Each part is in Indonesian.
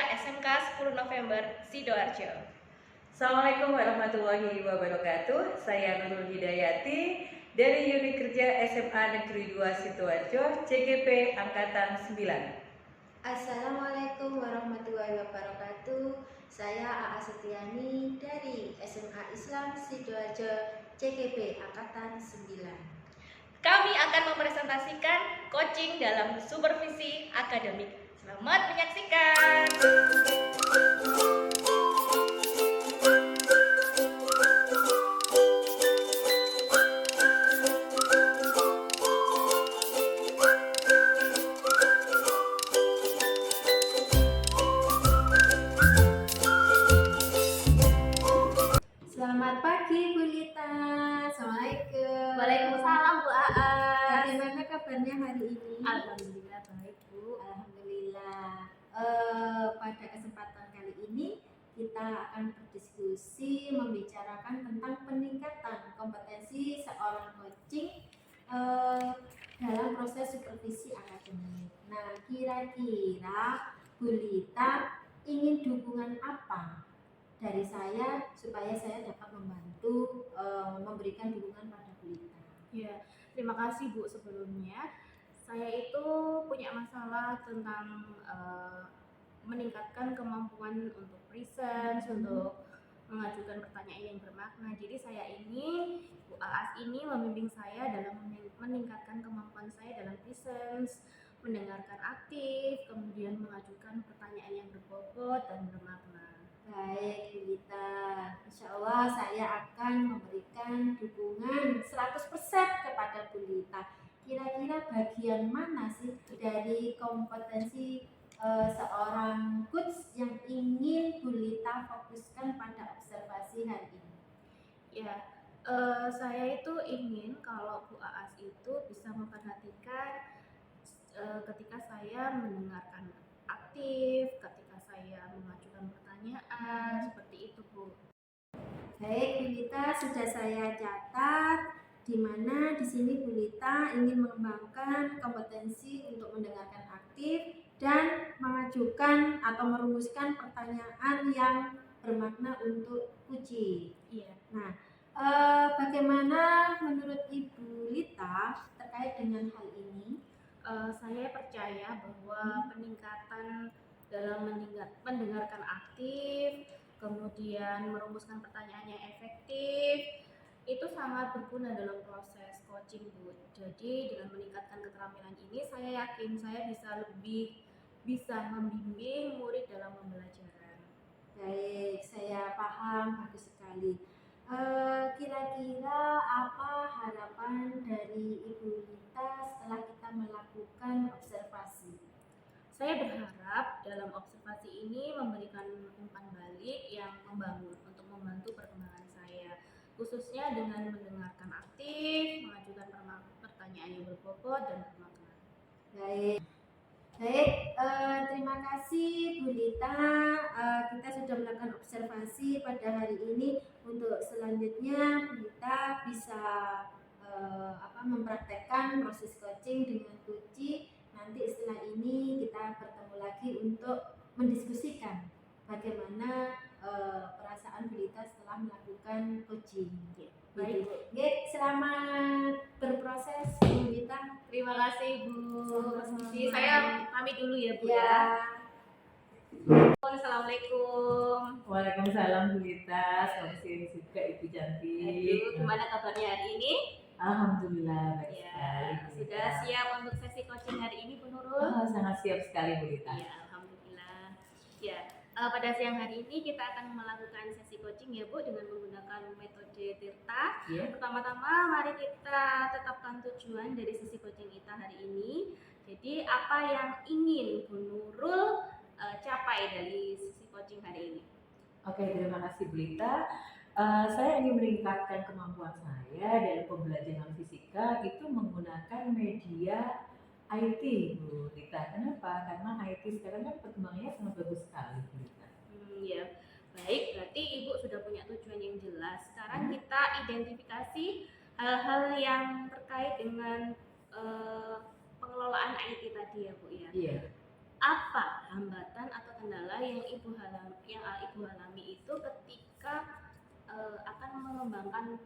SMK 10 November Sidoarjo. Assalamualaikum warahmatullahi wabarakatuh. Saya Nurul Hidayati dari Unit Kerja SMA Negeri 2 Sidoarjo, CGP Angkatan 9. Assalamualaikum warahmatullahi wabarakatuh. Saya Aa Setiani dari SMA Islam Sidoarjo, CGP Angkatan 9. Kami akan mempresentasikan coaching dalam supervisi akademik. Selamat menyaksikan. Selamat pagi Bu Lita. Assalamualaikum. Waalaikumsalam Bu Aas. Bagaimana kabarnya hari ini? Alhamdulillah baik Bu. Alhamdulillah. Pada kesempatan kali ini kita akan berdiskusi membicarakan tentang peningkatan kompetensi seorang coaching dalam proses supervisi akademik. Nah, kira-kira Bu Lita ingin dukungan apa dari saya supaya saya dapat membantu memberikan dukungan pada Bu Lita? Ya, terima kasih Bu sebelumnya. Saya itu punya masalah tentang meningkatkan kemampuan untuk present, untuk mengajukan pertanyaan yang bermakna. Jadi saya ini, Bu Aas ini membimbing saya dalam meningkatkan kemampuan saya dalam present, mendengarkan aktif, kemudian mengajukan pertanyaan yang berbobot dan bermakna. Baik, Bu Lita. Insya Allah saya akan memberikan dukungan 100% kepada Bu Lita. Kira-kira bagian mana sih dari kompetensi seorang coach yang ingin Bu Lita fokuskan pada observasi hari ini? Ya, saya itu ingin kalau Bu Aas itu bisa memperhatikan ketika saya mendengarkan aktif, ketika saya mengajukan pertanyaan, seperti itu Bu. Baik, Bu Lita, sudah saya catat di mana di sini Bu Lita ingin mengembangkan kompetensi untuk mendengarkan aktif dan mengajukan atau merumuskan pertanyaan yang bermakna untuk uji. Iya. Nah, bagaimana menurut Ibu Lita terkait dengan hal ini? Saya percaya bahwa peningkatan dalam mendengarkan aktif, kemudian merumuskan pertanyaan yang efektif, itu sangat berguna dalam proses coaching Bu. Jadi dengan meningkatkan keterampilan ini, saya yakin saya bisa membimbing murid dalam pembelajaran. Baik, saya paham, bagus sekali. Kira-kira apa harapan dari Ibu Lita setelah kita melakukan observasi? Saya berharap dalam observasi ini memberikan umpan balik yang membangun untuk membantu perkembangan saya, khususnya dengan mendengarkan aktif, mengajukan pertanyaan yang berbobot dan bermakna. Baik, terima kasih Bu Lita. Kita sudah melakukan observasi pada hari ini. Untuk selanjutnya Bu Lita bisa mempraktekkan proses coaching dengan kunci. Nanti setelah ini kita bertemu lagi untuk mendiskusikan bagaimana perasaan Bu Lita setelah melakukan coaching. Baik, Bu. Selamat berproses Bu Lita. Terima kasih Bu. Sama-sama. Saya pamit dulu ya Bu Ya. Assalamualaikum. Waalaikumsalam Bu Lita. Selamat siang juga Ibu cantik. Aduh, gimana kabarnya hari ini? Alhamdulillah baik Ya, sekali. Bu sudah Lita. siap untuk sesi coaching hari ini Bu Nurul? Sangat siap sekali Bu Lita. Ya, alhamdulillah. Ya, pada siang hari ini kita akan melakukan sesi coaching ya Bu dengan menggunakan metode Tirta. Ya. Pertama-tama mari kita tetapkan tujuan dari sesi coaching kita hari ini. Jadi apa yang ingin Bu Nurul capai dari sesi coaching hari ini? Oke, terima kasih Bu Lita. Saya ingin meningkatkan kemampuan saya dalam pembelajaran fisika itu menggunakan media IT Bu Lita. Kenapa? Karena IT sekarang kan perkembangannya sangat bagus sekali Bu Lita. Ya, baik. Berarti Ibu sudah punya tujuan yang jelas. Sekarang kita identifikasi hal-hal yang terkait dengan pengelolaan IT tadi ya Bu ya. Iya. apa hambatan atau kendala yang ibu alami itu ketika akan mengembangkan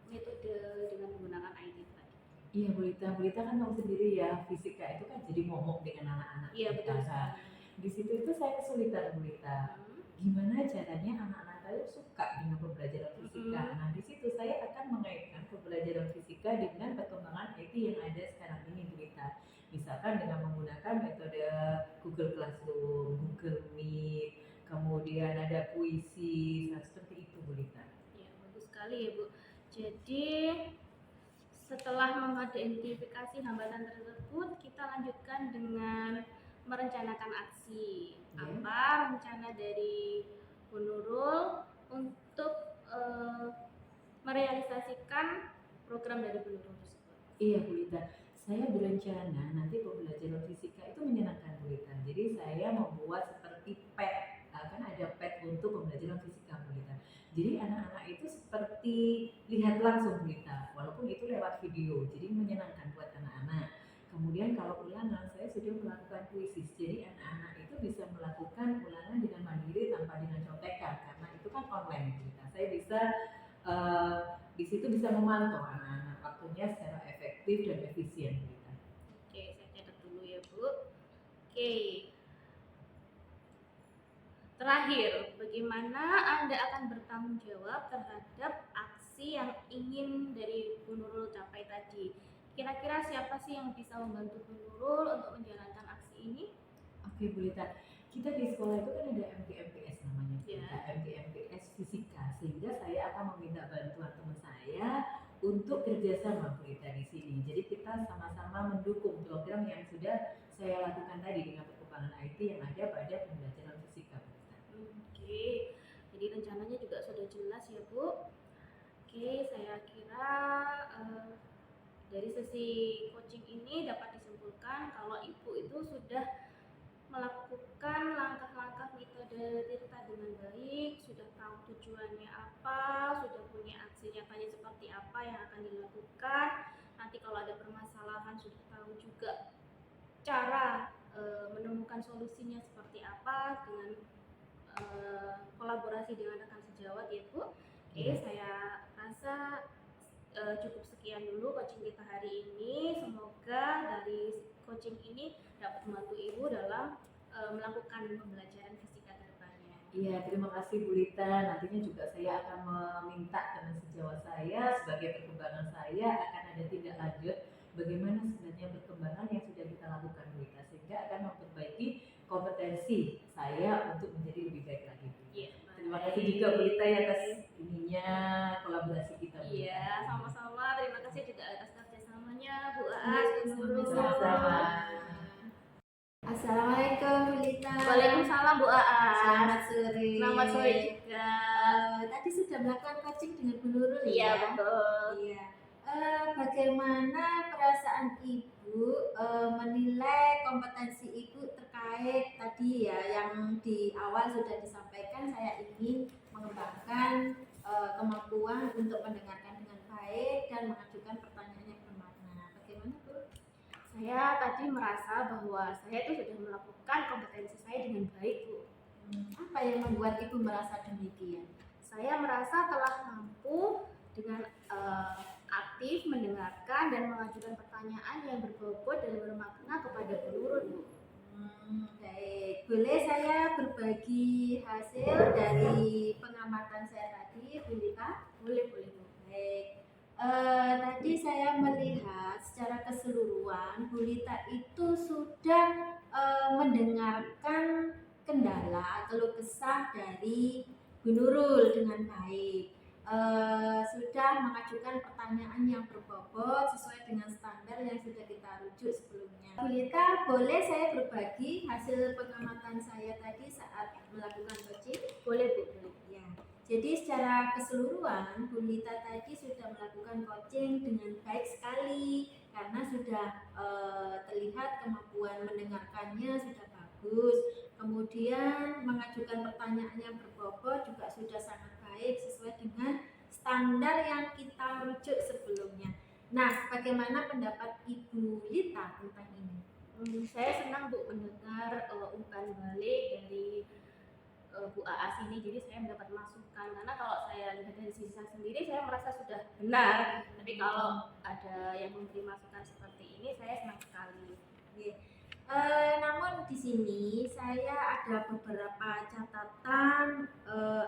metode dengan menggunakan IT tadi? Iya Bu Lita kan tahu sendiri ya, fisika itu kan jadi momok dengan anak-anak Iya kita. betul Nah, sekali. di situ itu saya kesulitan Bu Lita. Gimana caranya anak-anak saya suka dengan pembelajaran fisika? Nah, di situ saya akan mengaitkan pembelajaran fisika dengan perkembangan IT yang ada sekarang ini Bu Lita. Misalkan dengan menggunakan metode Google Classroom, Google Meet, kemudian ada puisi, nah seperti itu Bu Lita. Ya, bagus sekali ya Bu. Jadi setelah mengidentifikasi hambatan tersebut, kita lanjutkan dengan merencanakan aksi. Ya. Apa rencana dari Bu Nurul untuk merealisasikan program dari Bu Nurul tersebut? Iya Bu Lita, saya berencana nanti pembelajaran fisika itu menyenangkan Bu Lita. Jadi saya membuat seperti pet, kan ada pet untuk pembelajaran fisika Bu Lita. Jadi anak-anak itu seperti lihat langsung Bu Lita, walaupun itu lewat video, jadi menyenangkan buat anak-anak. Kemudian kalau ulangan, saya sudah melakukan kuisis, jadi anak-anak itu bisa melakukan ulangan dengan mandiri tanpa dengan contekan, karena itu kan online Bu Lita. Saya bisa di situ bisa memantau anak-anak waktunya secara efektif dan efisien Bu Lita. Oke, saya catat dulu ya Bu. Oke. Terakhir, bagaimana Anda akan bertanggung jawab terhadap aksi yang ingin dari Bu Nurul capai tadi? Kira-kira siapa sih yang bisa membantu Bu Nurul untuk menjalankan aksi ini? Oke Bu Lita, kita di sekolah itu kan ada MGMPS namanya Bu Ya. Lita, MGMPS Fisika, sehingga saya akan meminta bantuan teman saya untuk kerjasama Bu Lita di sini. Jadi kita sama-sama mendukung program yang sudah saya lakukan tadi dengan perkembangan IT yang ada pada pembelajaran fisika Bu Lita. Oke, jadi rencananya juga sudah jelas ya Bu. Oke, saya kira dari sesi coaching ini dapat disimpulkan kalau Ibu itu sudah melakukan langkah-langkah metode Tirta dengan baik, sudah tahu tujuannya apa, sudah punya aksi nyatanya seperti apa yang akan dilakukan. Nanti kalau ada permasalahan sudah tahu juga cara menemukan solusinya seperti apa dengan kolaborasi dengan rekan sejawat ya Bu. Oke, saya rasa cukup sekian dulu coaching kita hari ini. Semoga dari coaching ini dapat membantu Ibu dalam melakukan pembelajaran fisika ke depannya. Iya, terima kasih Bu Lita. Nantinya juga saya akan meminta teman sejawat saya sebagai perkembangan saya akan ada tindak lanjut bagaimana sebenarnya perkembangan yang sudah kita lakukan Bu Lita, sehingga akan memperbaiki kompetensi saya untuk menjadi lebih baik lagi. Iya, Terima kasih juga Bu Lita ya atas ininya kolaborasi kita. Bu Lita. Iya, sama-sama. Terima kasih juga atas kerjasamanya Bu Aas, Bu Nurul. Sama-sama. Assalamualaikum Bu Lita. Waalaikumsalam Bu Aas. Selamat sore. Selamat sore juga. Tadi sudah melakukan coaching dengan Bu Nurul Iya, ya? betul. Iya. Bagaimana perasaan Ibu menilai kompetensi Ibu terkait tadi ya yang di awal sudah disampaikan, saya ingin mengembangkan kemampuan untuk mendengarkan dengan baik dan mengajukan pertanyaan yang bermakna. Bagaimana Bu? Saya tadi merasa bahwa saya itu sudah melakukan kompetensi saya dengan baik Bu. Apa yang membuat Ibu merasa demikian? Saya merasa telah mampu dengan aktif mendengarkan dan mengajukan pertanyaan yang berbobot dan bermakna kepada Bu Nurul Bu. Baik, boleh saya berbagi hasil dari pengamatan saya tadi, Bu Lita? Boleh Bu. Baik, tadi saya melihat secara keseluruhan Bu Lita itu sudah mendengarkan kendala, keluh kesah dari Bu Nurul dengan baik. Sudah mengajukan pertanyaan yang berbobot sesuai dengan standar yang sudah kita rujuk sebelumnya. Bu Lita, boleh saya berbagi hasil pengamatan saya tadi saat melakukan coaching? Boleh Bu. Ya. Jadi secara keseluruhan Bu Lita tadi sudah melakukan coaching dengan baik sekali karena sudah terlihat kemampuan mendengarkannya sudah bagus. Kemudian mengajukan pertanyaan yang berbobot juga sudah sangat baik sesuai dengan standar yang kita rujuk sebelumnya. Nah, bagaimana pendapat Ibu Lita tentang ini? Saya senang Bu mendengar umpan balik dari Bu Aas ini, jadi saya mendapat masukan karena kalau saya lihat dari sisi saya sendiri saya merasa sudah benar, tapi kalau ada yang memberi masukan seperti ini saya senang sekali. Namun di sini saya ada beberapa catatan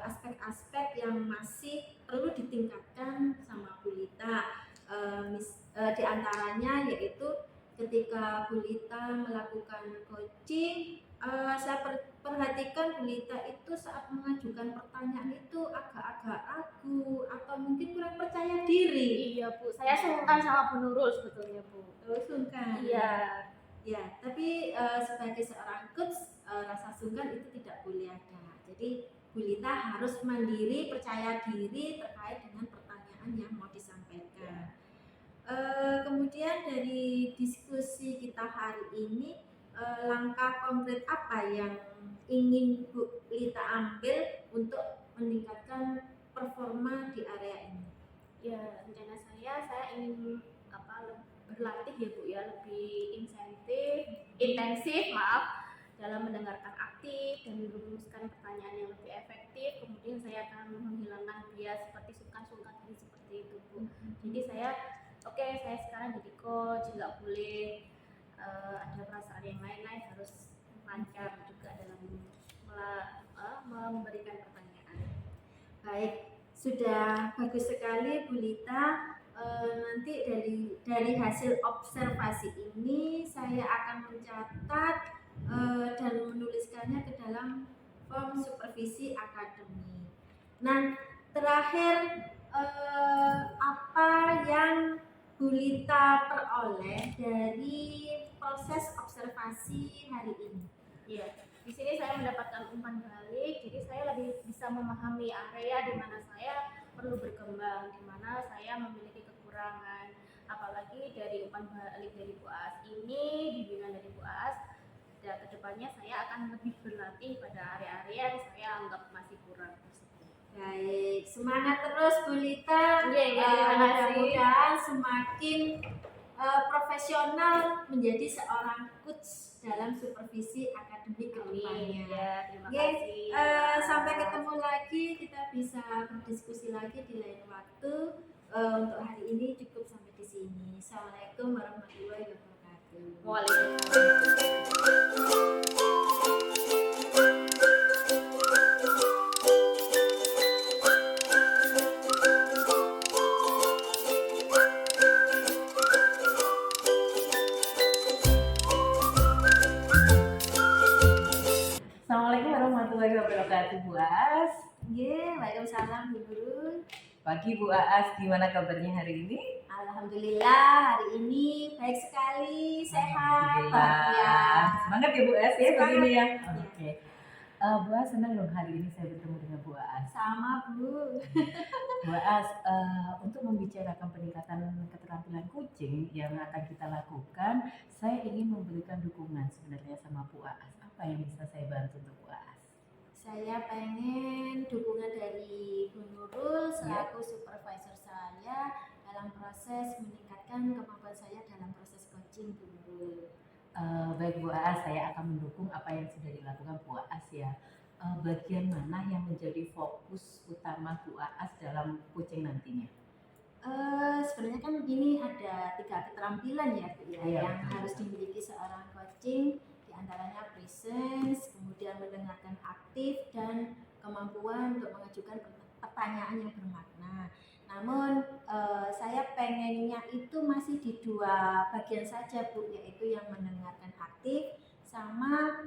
aspek-aspek yang masih perlu ditingkatkan sama Bu Lita. Di antaranya yaitu ketika Bu Lita melakukan coaching, saya perhatikan Bu Lita itu saat mengajukan pertanyaan itu agak-agak ragu atau mungkin kurang percaya diri. Iya Bu, saya sungkan sama Bu Nurul sebetulnya Bu. Sungkan. Iya. Ya, tapi sebagai seorang coach rasa sungkan itu tidak boleh ada. Jadi Bu Lita harus mandiri, percaya diri terkait dengan pertanyaan yang mau disampaikan. Kemudian dari diskusi kita hari ini, langkah konkret apa yang ingin Bu Lita ambil untuk meningkatkan performa di area ini? Ya, rencana saya ingin berlatih ya Bu ya, lebih intensif dalam mendengarkan aktif dan merumuskan pertanyaan yang lebih efektif. Kemudian saya akan menghilangkan bias seperti sungkan-sungkan tadi seperti itu Bu. Jadi saya sekarang jadi coach, nggak boleh ada perasaan yang lain-lain, harus lancar juga dalam memberikan pertanyaan. Baik, sudah bagus sekali Bu Lita. Nanti dari hasil observasi ini saya akan mencatat dan menuliskannya ke dalam form supervisi akademi. Nah, terakhir apa yang Bu Lita peroleh dari proses observasi hari ini? Iya, di sini saya mendapatkan umpan balik, jadi saya lebih bisa memahami area di mana saya perlu berkembang, di mana saya memiliki kekurangan. Apalagi dari umpan balik dari Bu Aas ini, bimbingan dari Bu Aas, dan kedepannya saya akan lebih berlatih pada area-area yang saya anggap masih kurang tersebut. Baik, semangat terus Bu Lita. Terima kasih. Mudah-mudahan semakin profesional menjadi seorang coach dalam supervisi akademik kedepannya. Ya, terima Oke, kasih. sampai ketemu lagi, kita bisa berdiskusi lagi di lain waktu. Untuk hari ini cukup sampai di sini. Assalamualaikum warahmatullahi wabarakatuh. Waalaikumsalam. Assalamualaikum warahmatullahi wabarakatuh, Bu Aas. Waalaikumsalam Bu Nurul. Pagi Bu Aas, gimana kabarnya hari ini? Alhamdulillah hari ini baik sekali, sehat, bahagia. Semangat ya Bu Aas ya pagi ini ya. Semangat. Oke. Bu Aas senang loh hari ini saya bertemu dengan Bu Aas. Sama Bu. Bu Aas, untuk membicarakan peningkatan keterampilan coaching yang akan kita lakukan, saya ingin memberikan dukungan sebenarnya sama Bu Aas. Apa yang bisa saya bantu untuk Bu Aas? Saya pengen dukungan dari Bu Nurul selaku supervisor saya dalam proses meningkatkan kemampuan saya dalam proses coaching Bu Nurul. Baik Bu Aas, saya akan mendukung apa yang sudah dilakukan Bu Aas ya. Bagian mana yang menjadi fokus utama Bu Aas dalam coaching nantinya? Sebenarnya kan ini ada 3 keterampilan ya Bu ya, Iya, yang betul. harus dimiliki seorang coaching, diantaranya presence, kemudian mendengarkan aktif, dan kemampuan untuk mengajukan pertanyaan yang bermakna. Namun saya pengennya itu masih di 2 bagian saja Bu, yaitu yang mendengarkan aktif sama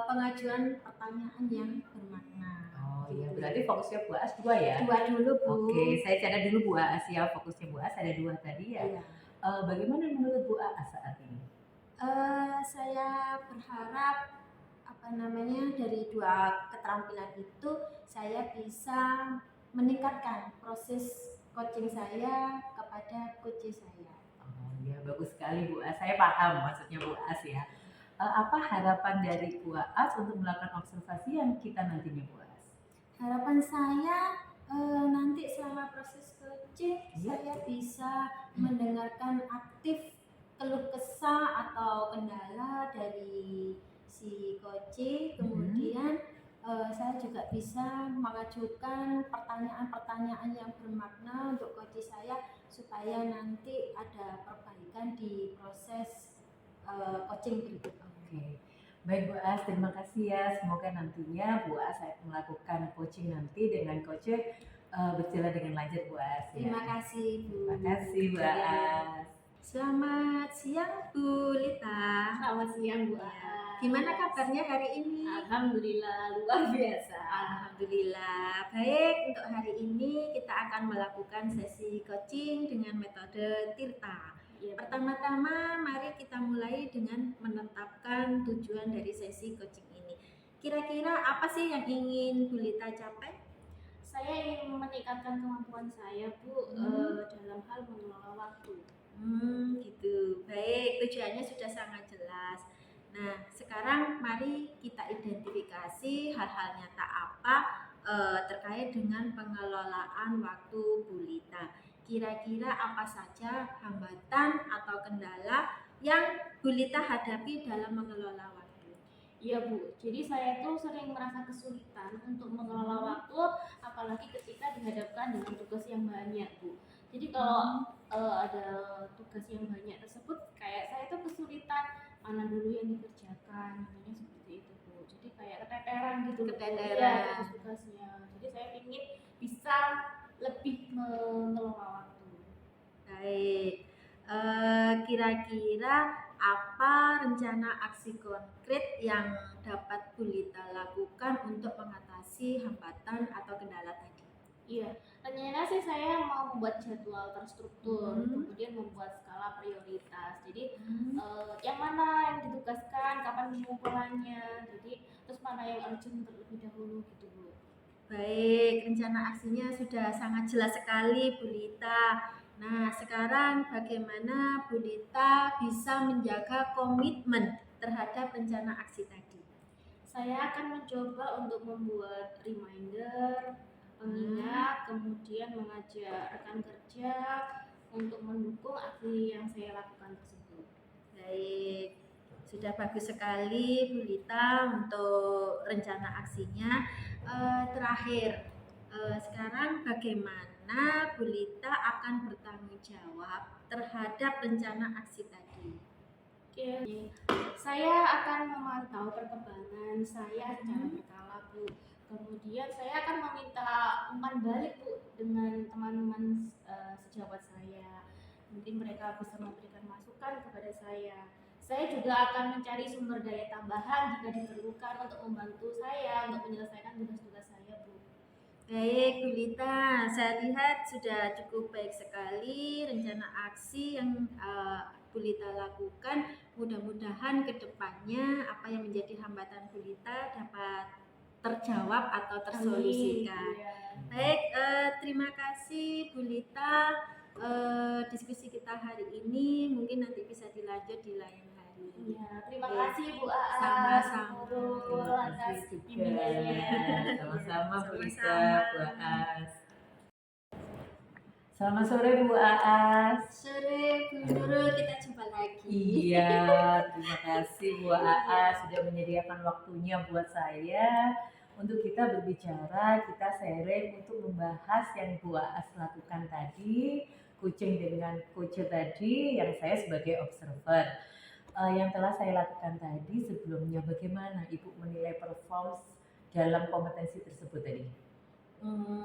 pengajuan pertanyaan yang bermakna. Oh iya, berarti fokusnya Bu Aas 2 ya? 2 dulu Bu. Oke, saya catat dulu Bu Aas ya, fokusnya Bu Aas ada 2 tadi ya. Iya. Bagaimana menurut Bu Aas saat ini? Saya berharap dari 2 keterampilan itu saya bisa meningkatkan proses coaching saya kepada coach saya. Oh iya, bagus sekali Bu Aas. Saya paham maksudnya Bu Aas ya. Apa harapan dari Bu Aas untuk melakukan observasi yang kita nantinya Bu Aas? Harapan saya nanti selama proses coaching Iya. saya bisa mendengarkan aktif keluh kesah atau kendala dari si coaching. Kemudian saya juga bisa mengajukan pertanyaan-pertanyaan yang bermakna untuk coaching saya supaya nanti ada perbaikan di proses coaching berikutnya. Oke. Baik Bu As, terima kasih ya. Semoga nantinya Bu As saat melakukan coaching nanti dengan coach berjalan dengan lancar Bu As. Ya. Terima kasih Bu. Terima kasih Bu As. Selamat siang Bu Lita. Selamat siang Bu Ya. Aa. Gimana kabarnya hari ini? Alhamdulillah luar biasa. Alhamdulillah baik. Untuk hari ini kita akan melakukan sesi coaching dengan metode Tirta. Iya, Pertama-tama mari kita mulai dengan menetapkan tujuan dari sesi coaching ini. Kira-kira apa sih yang ingin Bu Lita capai? saya ingin meningkatkan kemampuan saya Bu dalam hal mengelola waktu. Gitu. Baik, tujuannya sudah sangat jelas. Nah, sekarang mari kita identifikasi hal-hal nyata apa terkait dengan pengelolaan waktu Bu Lita. Kira-kira apa saja hambatan atau kendala yang Bu Lita hadapi dalam mengelola waktu? Iya Bu, jadi saya tuh sering merasa kesulitan untuk mengelola waktu, apalagi ketika dihadapkan dengan tugas yang banyak Bu. Jadi kalau ada tugas yang banyak tersebut, kayak saya tuh kesulitan mana dulu yang dikerjakan, namanya seperti itu Bu. Jadi kayak keteteran gitu loh, Bu. Keteteran. Iya, tugas-tugasnya. Jadi saya ingin bisa lebih mengelola waktu. Baik, kira-kira apa rencana aksi konkret yang dapat Bu Lita lakukan untuk mengatasi hambatan atau kendala tadi? Iya, rencananya sih saya mau membuat jadwal terstruktur, kemudian membuat skala prioritas. Jadi yang mana yang ditugaskan, kapan pengumpulannya, jadi terus mana yang urgent terlebih dahulu gitu Bu. Baik, rencana aksinya sudah sangat jelas sekali Bu Lita. Nah, sekarang bagaimana Bu Lita bisa menjaga komitmen terhadap rencana aksi tadi? Saya akan mencoba untuk membuat reminder, pengingat, kemudian mengajak rekan kerja untuk mendukung aksi yang saya lakukan tersebut. Baik, sudah bagus sekali Bu Lita untuk rencana aksinya. Terakhir, sekarang bagaimana Bu Lita akan bertanggung jawab terhadap rencana aksi tadi? Oke, saya akan memantau perkembangan saya secara berkala Bu. Kemudian saya akan meminta umpan balik Bu dengan teman-teman sejawat saya. Mungkin mereka bisa memberikan masukan kepada saya. Saya juga akan mencari sumber daya tambahan jika diperlukan untuk membantu saya untuk menyelesaikan tugas-tugas saya Bu. Baik Bu Lita, saya lihat sudah cukup baik sekali rencana aksi yang Bu Lita lakukan. Mudah-mudahan ke depannya apa yang menjadi hambatan Bu Lita dapat terjawab atau tersolusikan. Iya. Baik, terima kasih Bu Lita. Diskusi kita hari ini mungkin nanti bisa dilanjut di lain hari. Iya, terima kasih Bu Aa. Sama-sama. Nurul atas Terima kasih bimbingannya. juga. Sama-sama Bu Lita, Sama-sama. Bu As. Selamat sore Bu Aas. Sore Bu Nurul, kita jumpa lagi. Iya, terima kasih Bu Aas sudah menyediakan waktunya buat saya untuk kita berbicara, kita sharing untuk membahas yang Bu Aas lakukan tadi, coaching dengan coach tadi yang saya sebagai observer. Yang telah saya lakukan tadi sebelumnya, bagaimana Ibu menilai perform dalam kompetensi tersebut tadi?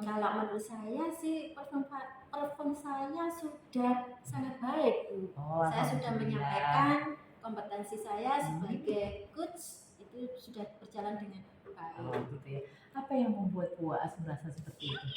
Kalau menurut saya sih perform saya sudah sangat baik Bu. Oh, Saya sudah alhamdulillah. menyampaikan kompetensi saya sebagai coach itu sudah berjalan dengan baik. Oh gitu ya. Apa yang membuat Bu Aas merasa seperti itu?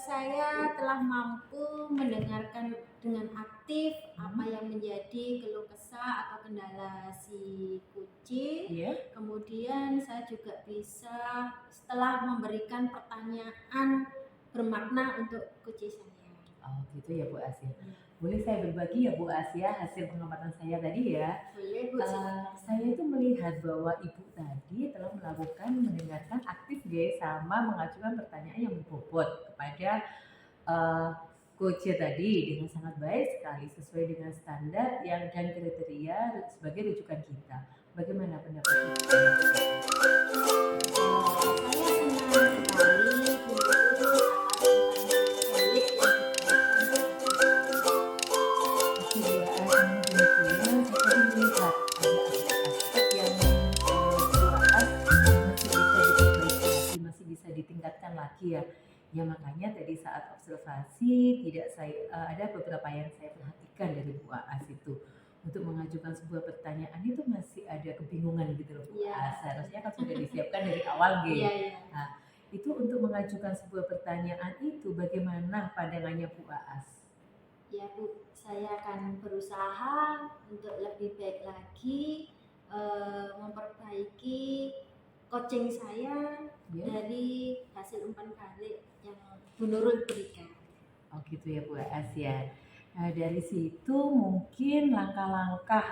Saya telah mampu mendengarkan dengan aktif apa yang menjadi keluh kesah atau kendala si kucing. Iya. Kemudian saya juga bisa setelah memberikan pertanyaan bermakna untuk kucing saya. Oh gitu ya Bu As ya. Boleh saya berbagi ya Bu As ya hasil pengamatan saya tadi ya. Boleh Bu. Saya itu melihat bahwa Ibu tadi telah melakukan mendengarkan aktif ya sama mengajukan pertanyaan yang berbobot kepada coachnya tadi dengan sangat baik sekali sesuai dengan standar yang dan kriteria sebagai rujukan kita. Bagaimana pendapat Ibu? Saya senang sekali Bu Nurul masih bisa ditingkatkan lagi ya. Ya makanya tadi saat observasi ada beberapa yang saya perhatikan dari Bu Aas itu untuk mengajukan sebuah pertanyaan itu masih ada kebingungan gitu loh Bu Aas. Seharusnya kan sudah disiapkan dari awal gitu. Nah, itu untuk mengajukan sebuah pertanyaan itu bagaimana pandangannya Bu Aas? Ya Bu, saya akan berusaha untuk lebih baik lagi memperbaiki coaching saya dari hasil umpan balik yang Bu Nurul berikan. Oh gitu ya Bu Aas ya. Nah dari situ mungkin langkah-langkah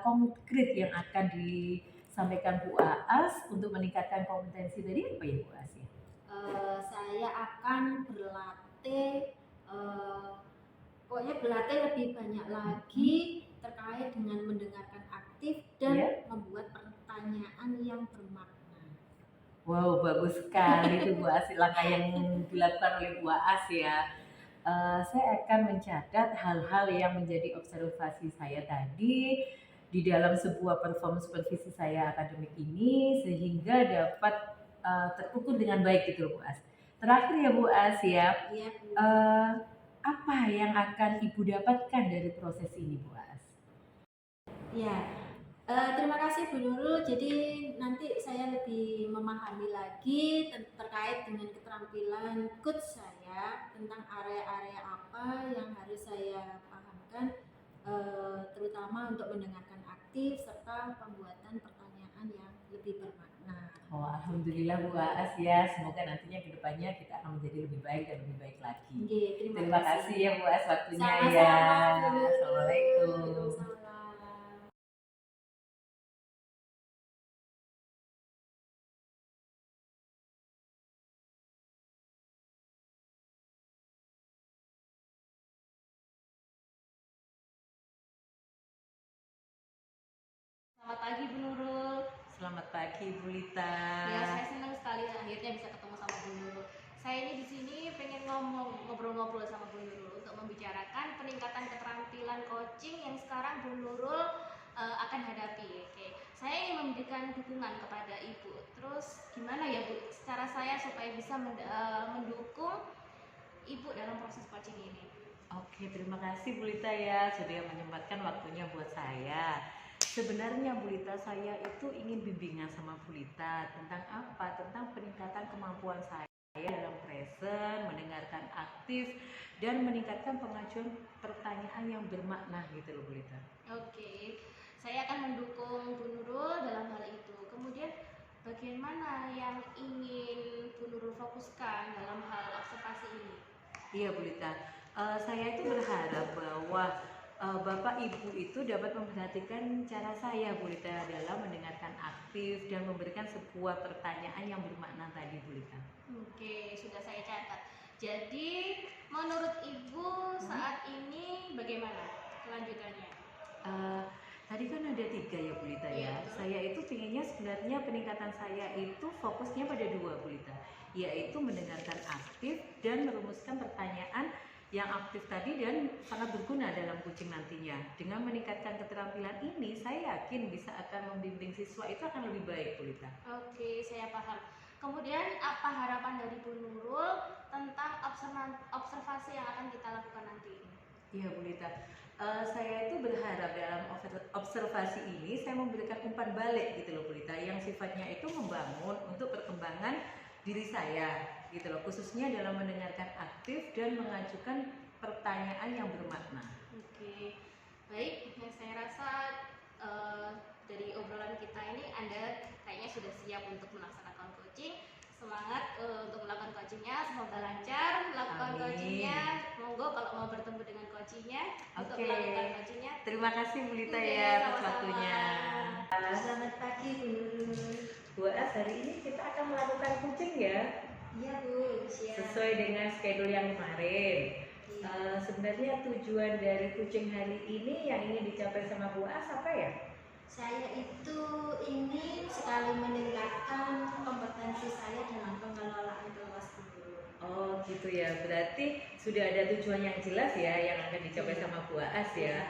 konkret yang akan disampaikan Bu Aas untuk meningkatkan kompetensi tadi apa ya Bu Aas ya? Saya akan berlatih pokoknya berlatih lebih banyak lagi terkait dengan mendengarkan aktif dan membuat pertanyaan yang bermakna. Wow, bagus sekali itu Bu Aas, langkah yang dilakukan oleh Bu Aas ya. Saya akan mencatat hal-hal yang menjadi observasi saya tadi di dalam sebuah perform supervisi saya akademik ini sehingga dapat terukur dengan baik gitu Bu Aas. Terakhir ya Bu Aas ya, apa yang akan Ibu dapatkan dari proses ini Bu Aas? Ya, terima kasih Bu Nurul. Jadi nanti saya lebih memahami lagi terkait dengan keterampilan coach saya tentang area-area apa yang harus saya pahamkan, terutama untuk mendengarkan aktif serta pembuatan pertanyaan yang lebih bermakna. Oh, alhamdulillah Bu Aas ya. Semoga nantinya ke depannya kita akan menjadi lebih baik dan lebih baik lagi. Terima kasih ya Bu Aas waktunya ya. Assalamualaikum. Selamat pagi Bu Nurul. Selamat pagi Bu Lita. Ya, saya senang sekali akhirnya bisa ketemu sama Bu Nurul. Saya ini di sini pengen ngobrol-ngobrol sama Bu Nurul untuk membicarakan peningkatan keterampilan coaching yang sekarang Bu Nurul akan hadapi. Oke, saya ingin memberikan dukungan kepada Ibu. Terus gimana ya Bu, cara saya supaya bisa mendukung Ibu dalam proses coaching ini? Oke, terima kasih Bu Lita ya sudah menyempatkan waktunya buat saya. Sebenarnya Bu Lita, saya itu ingin bimbingan sama Bu Lita tentang apa? Tentang peningkatan kemampuan saya dalam present, mendengarkan aktif, dan meningkatkan pengajuan pertanyaan yang bermakna gitu loh Bu Lita. Oke, saya akan mendukung Bu Nurul dalam hal itu. Kemudian bagian mana yang ingin Bu Nurul fokuskan dalam hal observasi ini? Iya Bu Lita, saya itu berharap bahwa Bapak Ibu itu dapat memperhatikan cara saya Bu Lita dalam mendengarkan aktif dan memberikan sebuah pertanyaan yang bermakna tadi Bu Lita. Oke, sudah saya catat. Jadi menurut Ibu saat ini bagaimana kelanjutannya? Tadi kan ada 3 ya Bu Lita ya. Saya itu pengennya sebenarnya peningkatan saya itu fokusnya pada 2 Bu Lita, yaitu mendengarkan aktif dan merumuskan pertanyaan yang aktif tadi dan sangat berguna dalam coaching nantinya. Dengan meningkatkan keterampilan ini, saya yakin bisa akan membimbing siswa itu akan lebih baik Bu Lita. Oke, saya paham. Kemudian apa harapan dari Bu Nurul tentang observasi yang akan kita lakukan nanti ini? Iya Bu Lita, saya itu berharap dalam observasi ini saya memberikan umpan balik gitu loh Bu Lita, yang sifatnya itu membangun untuk perkembangan diri saya gitu loh, khususnya dalam mendengarkan aktif dan mengajukan pertanyaan yang bermakna. Oke, baik. Yang saya rasa dari obrolan kita ini Anda kayaknya sudah siap untuk melaksanakan coaching. Semangat untuk melakukan coachingnya, semoga lancar melakukan coachingnya. Monggo kalau mau bertemu dengan coachingnya untuk melakukan coachingnya. Terima kasih Bu Lita ya atas waktunya. Selamat pagi Bu Nurul. Bu Aas, hari ini kita akan melakukan coaching ya. Iya Bu, siap. Sesuai dengan schedule yang kemarin. Iya. Sebenarnya tujuan dari coaching hari ini yang ingin dicapai sama Bu As apa ya? Saya itu ingin sekali meningkatkan kompetensi saya dalam pengelolaan kelas dulu. Oh gitu ya, berarti sudah ada tujuan yang jelas ya yang akan dicapai sama Bu As ya.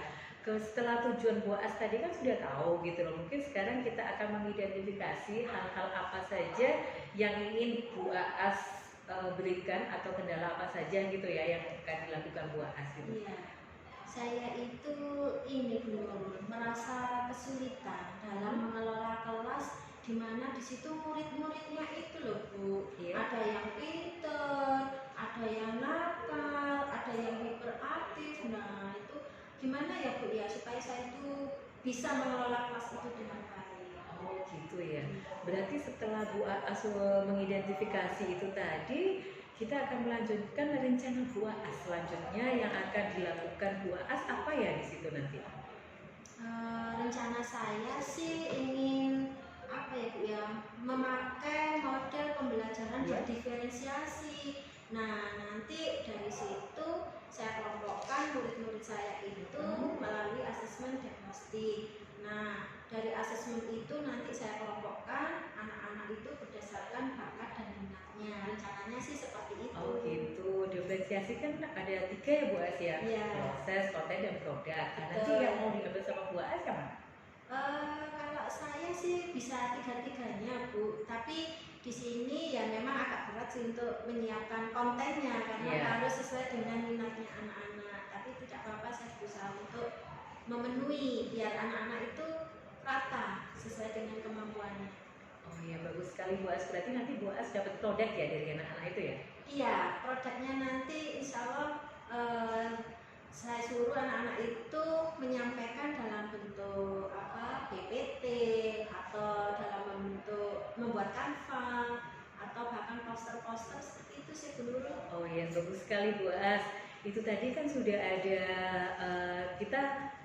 Setelah tujuan Bu As tadi kan sudah tahu gitu loh, mungkin sekarang kita akan mengidentifikasi hal-hal apa saja yang ingin Bu As berikan atau kendala apa saja gitu ya yang akan dilakukan Bu As gitu. Iya. Saya itu ini belum merasa kesulitan dalam mengelola kelas di mana di situ murid-muridnya itu loh Bu. Iya. Ada yang pinter, ada yang nakal, ada yang hiperaktif. Nah, itu gimana ya Bu ya supaya saya itu bisa mengelola kelas itu dengan baik. Oh gitu ya. Berarti setelah Bu As mengidentifikasi itu tadi, kita akan melanjutkan rencana Bu As selanjutnya yang akan dilakukan Bu As apa ya di situ nanti? Rencana saya sih ingin apa ya Bu ya, memakai model pembelajaran Iya. berdiferensiasi. Nah, nanti dari situ saya kelompokkan murid-murid saya itu melalui asesmen diagnostik. Nah, dari asesmen itu nanti saya kelompokkan anak-anak itu berdasarkan bakat dan minatnya. Rencananya sih seperti itu. Oh gitu, diferensiasi kan ada 3 ya Bu As ya? Iya. Proses, konten, dan produk. Nah, nanti Betul. yang mau diambil sama Bu As yang mana? Kalau saya sih bisa tiga-tiganya Bu, tapi di sini ya memang agak berat sih untuk menyiapkan kontennya karena Iya. harus sesuai dengan minatnya anak-anak. Tapi tidak apa-apa, saya berusaha untuk memenuhi biar anak-anak itu rata sesuai dengan kemampuannya. Oh iya, bagus sekali Bu As. Berarti nanti Bu As dapat produk ya dari anak-anak itu ya? Iya, produknya nanti insya Allah saya suruh anak-anak itu menyampaikan dalam bentuk PPT atau dalam bentuk membuat kanva atau bahkan poster-poster seperti itu sih Bu Nurul. Oh iya, bagus sekali Bu As. Itu tadi kan sudah ada kita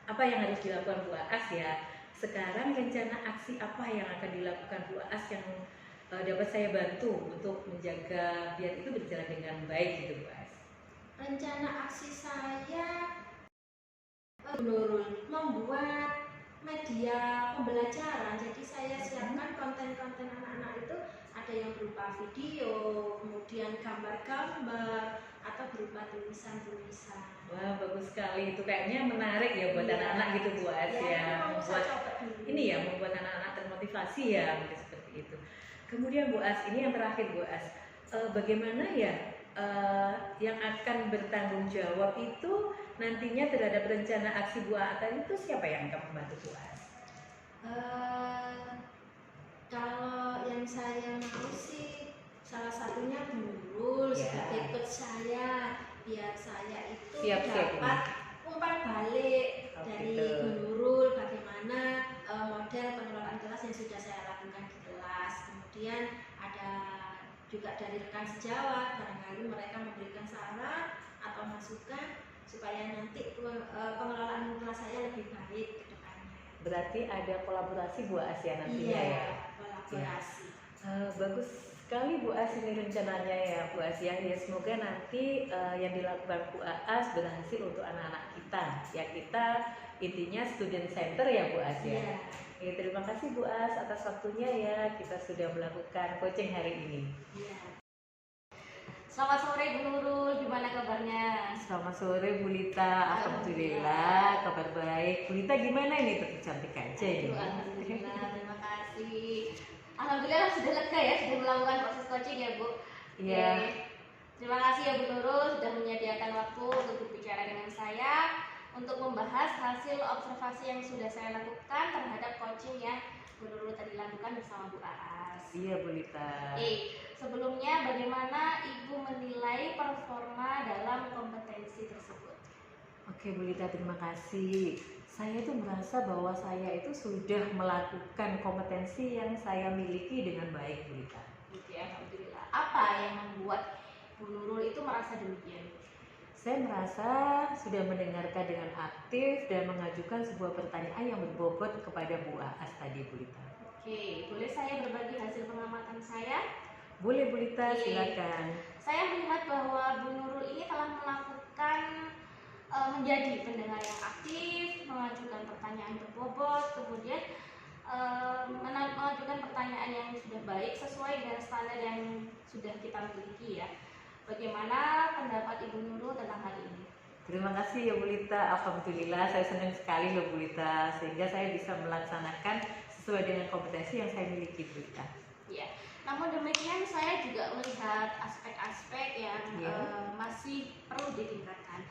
apa yang harus dilakukan Bu As ya. Sekarang rencana aksi apa yang akan dilakukan Bu As yang dapat saya bantu untuk menjaga biar itu berjalan dengan baik gitu Bu As? Rencana aksi saya Nurul membuat media pembelajaran. Jadi saya siapkan konten-konten anak-anak itu ada yang berupa video, kemudian gambar-gambar atau berupa tulisan-tulisan. Wah, bagus sekali. Itu kayaknya menarik ya buat Iya. anak-anak gitu Bu As ya. Mau saya Membuat coba dulu. ini ya, membuat anak-anak termotivasi ya, mungkin seperti itu. Kemudian Bu As, ini yang terakhir Bu As. Bagaimana ya yang akan bertanggung jawab itu nantinya terhadap rencana aksi Bu As itu siapa yang akan membantu Bu As? Kalau yang saya mau sih salah satunya Bu Nurul Ya. sebagai coach saya biar saya itu Siap-siap dapat umpan balik Oh, dari gitu. Bu Nurul bagaimana model pengelolaan kelas yang sudah saya lakukan di kelas. Kemudian ada juga dari rekan sejawat, barangkali mereka memberikan saran atau masukan supaya nanti pengelolaan kelas saya lebih baik ke depannya. Berarti ada kolaborasi Bu As ya nantinya Iya, ya. kolaborasi. Bagus sekali Bu As ini rencananya ya Bu As ya. Ya semoga nanti yang dilakukan Bu As berhasil untuk anak-anak kita. Ya kita intinya student center ya Bu As ya. Iya. Ya, terima kasih Bu As atas waktunya ya. Kita sudah melakukan coaching hari ini. Iya. Selamat sore Bu Nurul, gimana kabarnya? Selamat sore Bu Lita. Alhamdulillah kabar baik. Bu Lita gimana ini? Tetap cantik aja ini. Aduh, alhamdulillah, terima kasih. Alhamdulillah sudah lega ya, sudah melakukan proses coaching ya Bu. Iya. Oke. Terima kasih ya Bu Nurul sudah menyediakan waktu untuk berbicara dengan saya untuk membahas hasil observasi yang sudah saya lakukan terhadap coaching yang Bu Nurul tadi lakukan bersama Bu Aas. Iya Bu Lita. Sebelumnya bagaimana Ibu menilai performa dalam kompetensi tersebut? Oke Bu Lita, terima kasih. Saya itu merasa bahwa saya itu sudah melakukan kompetensi yang saya miliki dengan baik Bu Lita. Oke, alhamdulillah. Apa yang membuat Bu Nurul itu merasa demikian? Saya merasa sudah mendengarkan dengan aktif dan mengajukan sebuah pertanyaan yang berbobot kepada Bu Aas tadi Bu Lita. Oke, boleh saya berbagi hasil pengamatan saya? Boleh Bu Lita, Iya. silakan. Saya melihat bahwa Bu Nurul ini telah melakukan menjadi pendengar yang aktif, mengajukan pertanyaan berbobot, kemudian mengajukan pertanyaan yang sudah baik sesuai dengan standar yang sudah kita miliki ya. Bagaimana pendapat Ibu Nurul tentang hal ini? Terima kasih ya Bu Lita, alhamdulillah saya senang sekali loh Bu Lita, sehingga saya bisa melaksanakan sesuai dengan kompetensi yang saya miliki Bu Lita. Ya, namun demikian saya juga melihat aspek-aspek yang Iya. masih perlu ditingkatkan.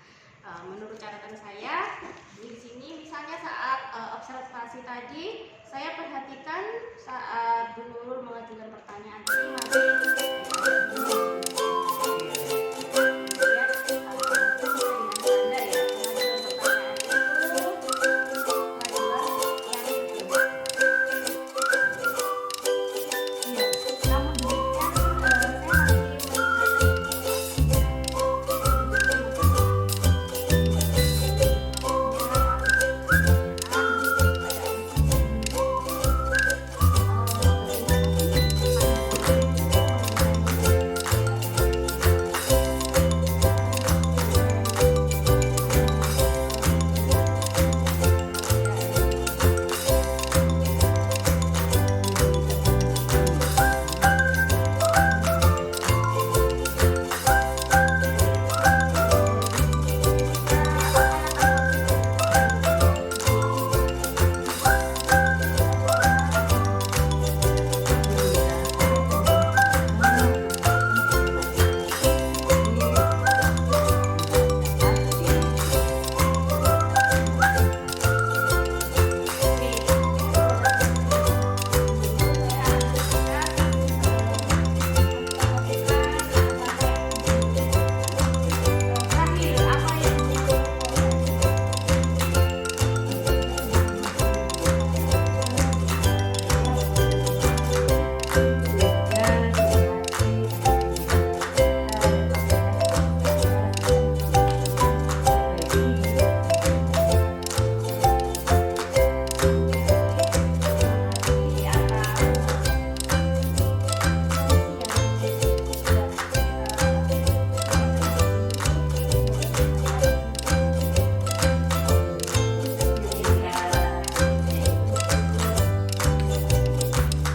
Menurut catatan saya di sini, misalnya saat observasi tadi, saya perhatikan saat Bu Nurul mengajukan pertanyaan ini masih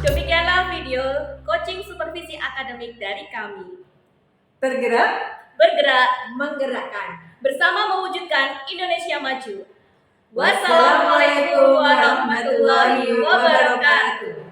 Demikianlah video coaching supervisi akademik dari kami. Tergerak, Bergerak Menggerakkan. bersama mewujudkan Indonesia maju. Wassalamualaikum warahmatullahi wabarakatuh.